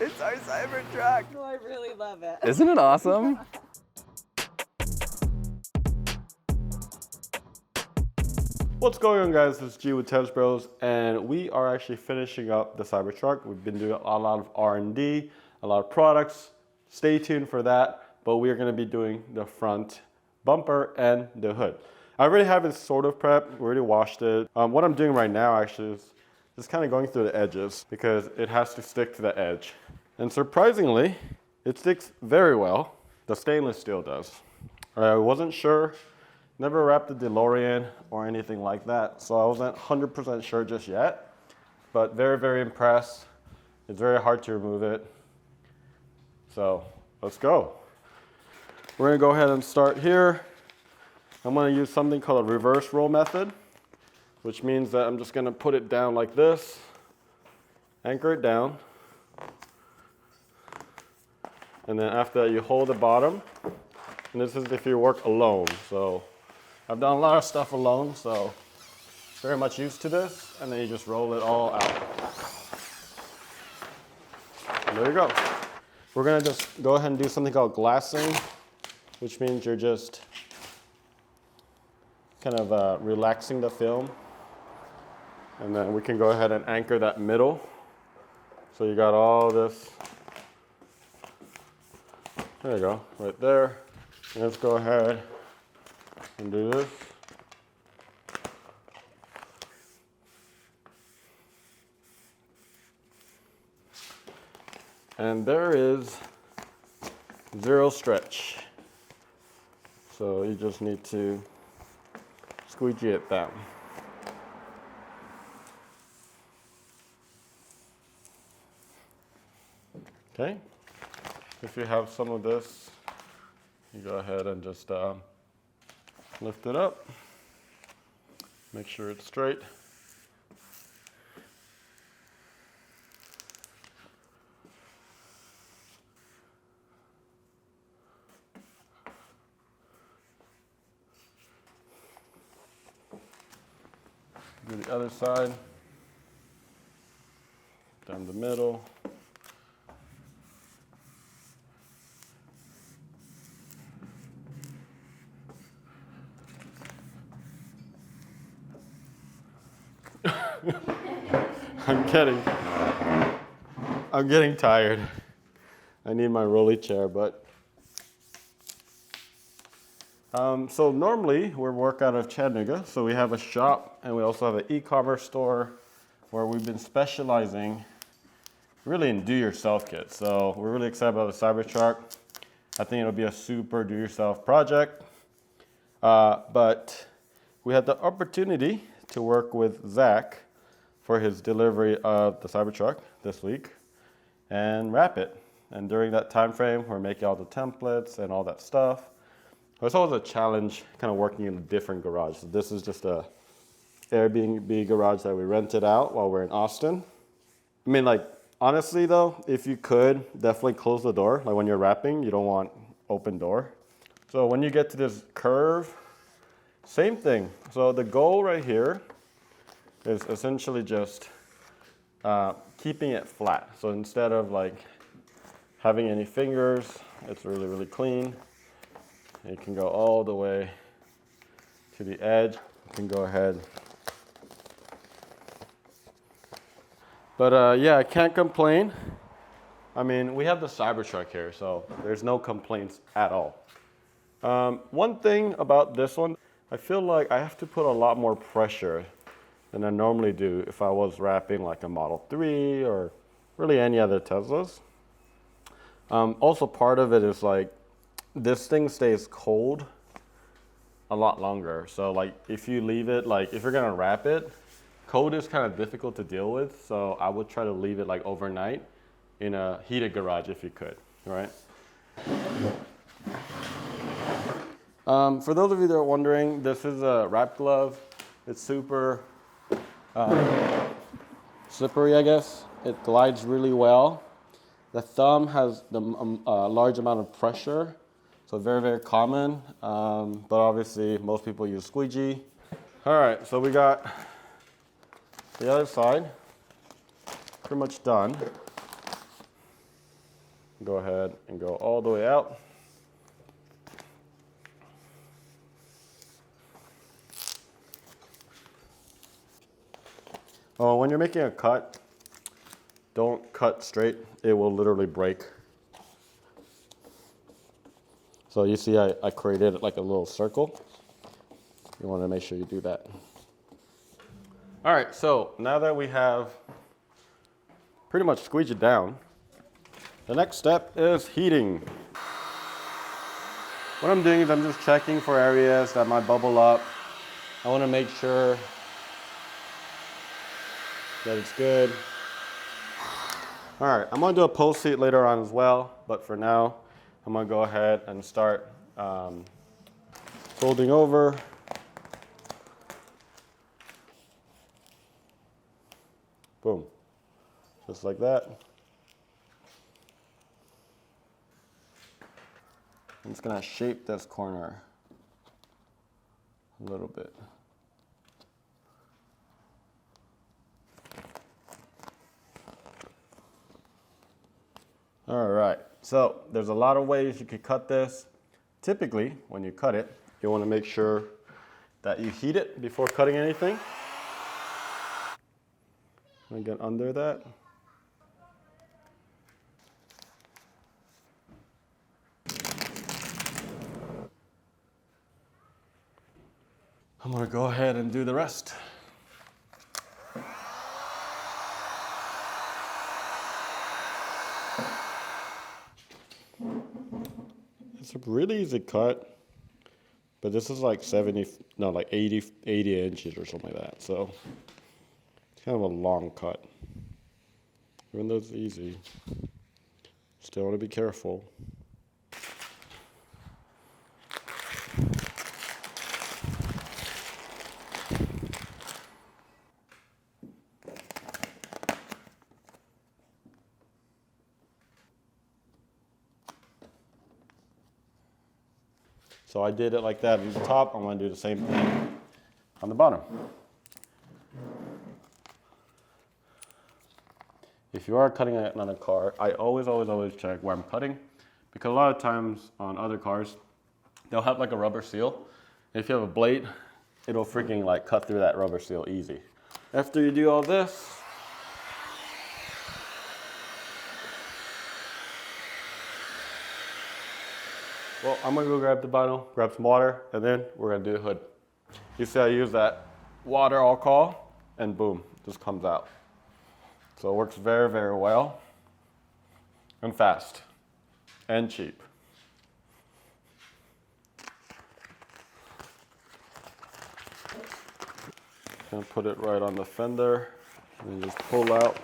It's our Cybertruck. Oh, I really love it. Isn't it awesome? What's going on, guys? This is G with Tennis Bros, and we are actually finishing up the Cybertruck. We've been doing a lot of R&D, a lot of products. Stay tuned for that, but we are going to be doing the front bumper and the hood. I already have it sort of prepped. We already washed it. What I'm doing right now actually is just kind of going through the edges because it has to stick to the edge. And surprisingly, it sticks very well. The stainless steel does. I wasn't sure. Never wrapped the DeLorean or anything like that, so I wasn't 100% sure just yet, but very, very impressed. It's very hard to remove it. So let's go. We're gonna go ahead and start here. I'm gonna use something called a reverse roll method, which means that I'm just gonna put it down like this, anchor it down, and then after that you hold the bottom, and this is if you work alone. So I've done a lot of stuff alone, so very much used to this, and then you just roll it all out. And there you go. We're gonna just go ahead and do something called glassing, which means you're just kind of relaxing the film. And then we can go ahead and anchor that middle. So you got all this, there you go, right there. Let's go ahead and do this. And there is zero stretch. So you just need to squeegee it down. Okay, if you have some of this, you go ahead and just lift it up, make sure it's straight. Do the other side, down the middle. I'm getting tired. I need my rolly chair, but. So normally we work out of Chattanooga. So we have a shop and we also have an e-commerce store where we've been specializing really in do-yourself kits. So we're really excited about the Cybertruck. I think it'll be a super do-yourself project. But we had the opportunity to work with Zach for his delivery of the Cybertruck this week and wrap it. And during that time frame, we're making all the templates and all that stuff. It's always a challenge kind of working in a different garage. So this is just a Airbnb garage that we rented out while we're in Austin. I mean, like, honestly though, if you could, definitely close the door. Like when you're wrapping, you don't want open door. So when you get to this curve, same thing. So the goal right here is essentially just keeping it flat. So instead of like having any fingers, it's really, really clean. You can go all the way to the edge. You can go ahead. But yeah, I can't complain. I mean, we have the Cybertruck here, so there's no complaints at all. One thing about this one, I feel like I have to put a lot more pressure than I normally do if I was wrapping like a Model 3 or really any other Teslas. Also part of it is like, this thing stays cold a lot longer. So like if you leave it, like if you're gonna wrap it, cold is kind of difficult to deal with. So I would try to leave it like overnight in a heated garage if you could, right? For those of you that are wondering, this is a wrap glove. It's super slippery, I guess. It glides really well. The thumb has the large amount of pressure. So very, very common, but obviously most people use squeegee. All right, so we got the other side pretty much done. go ahead and go all the way out. Oh, when you're making a cut, don't cut straight. It will literally break. So you see I created like a little circle. You want to make sure you do that. All right, so now that we have pretty much squeezed it down, the next step is heating. What I'm doing is I'm just checking for areas that might bubble up. I want to make sure that it's good. All right, I'm gonna do a post heat later on as well, but for now, I'm gonna go ahead and start folding over. Boom, just like that. I'm just gonna shape this corner a little bit. All right, so there's a lot of ways you could cut this. Typically, when you cut it, you want to make sure that you heat it before cutting anything. And get under that. I'm going to go ahead and do the rest. It's a really easy cut, but this is like 80 inches or something like that. So it's kind of a long cut. Even though it's easy, still want to be careful. So I did it like that on the top. I'm going to do the same thing on the bottom. If you are cutting it on a car, I always check where I'm cutting, because a lot of times on other cars, they'll have like a rubber seal. If you have a blade, it'll freaking like cut through that rubber seal easy. After you do all this, well, I'm gonna go grab the vinyl, grab some water, and then we're gonna do the hood. You see I use that water alcohol, and boom, just comes out. So it works very, very well, and fast, and cheap. Gonna put it right on the fender, and then just pull out.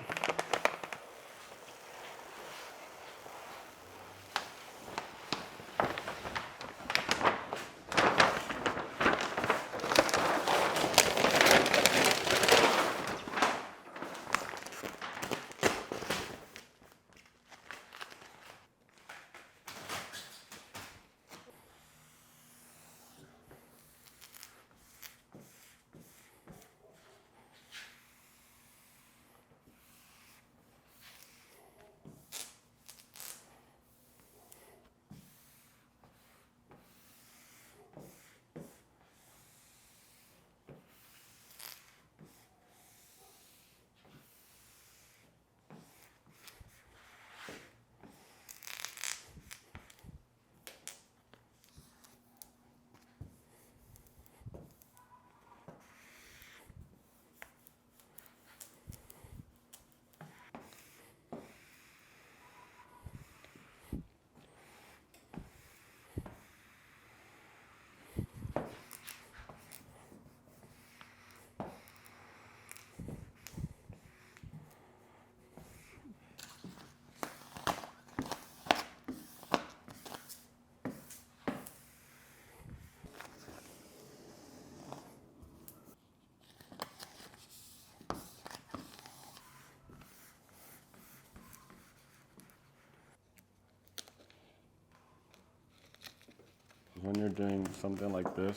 When you're doing something like this,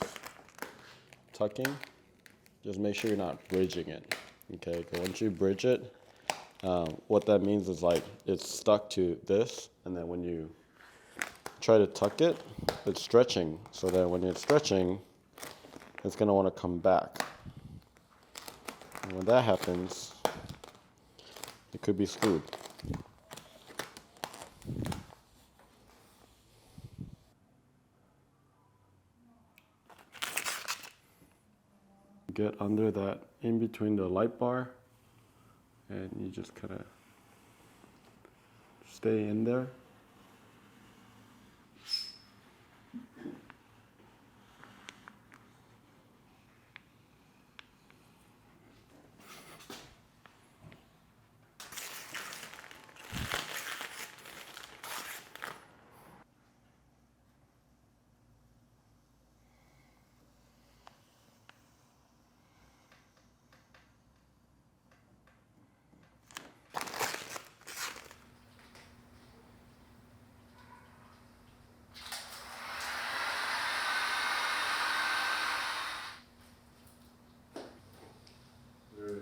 tucking, just make sure you're not bridging it, okay? Because once you bridge it, What that means is like it's stuck to this, and then when you try to tuck it, it's stretching. So that when it's stretching, it's gonna want to come back. And when that happens, it could be screwed. Get under that in between the light bar, and you just kind of stay in there.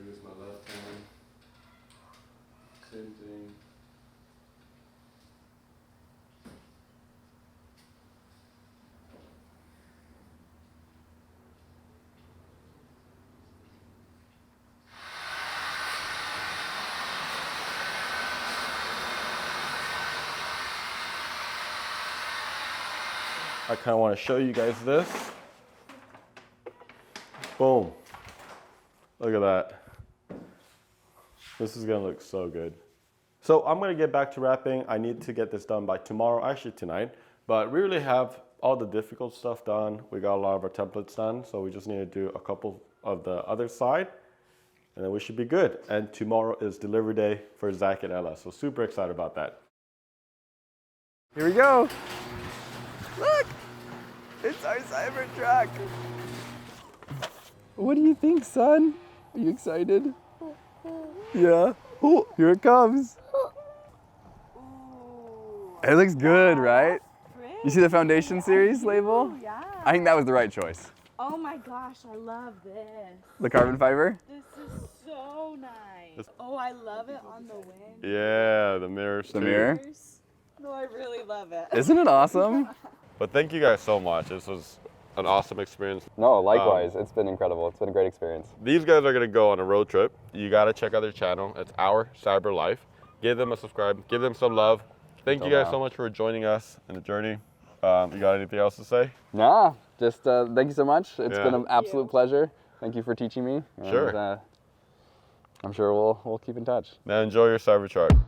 Use my left hand. Same thing. I kind of want to show you guys this. Boom. Look at that. This is gonna look so good. So I'm gonna get back to wrapping. I need to get this done by tomorrow, actually tonight, but we really have all the difficult stuff done. We got a lot of our templates done, so we just need to do a couple of the other side, and then we should be good. And tomorrow is delivery day for Zach and Ella, so super excited about that. Here we go. Look, it's our Cybertruck. What do you think, son? Are you excited? Yeah. Oh, here it comes. It looks good, right? You see the Foundation Series label? Yeah. I think that was the right choice. Oh my gosh, I love this. The carbon fiber? This is so nice. Oh, I love it on the wind. Yeah, the mirrors. The mirror? No, I really love it. Isn't it awesome? But thank you guys so much. This was an awesome experience. No, likewise. It's been incredible. It's been a great experience. These guys are gonna go on a road trip. You gotta check out their channel. It's Our Cyber Life. Give them a subscribe. Give them some love. Thank you guys so much for joining us in the journey. You got anything else to say? Nah, just thank you so much. It's been an absolute pleasure. Thank you for teaching me. Sure. And, I'm sure we'll keep in touch. Now enjoy your Cybertruck.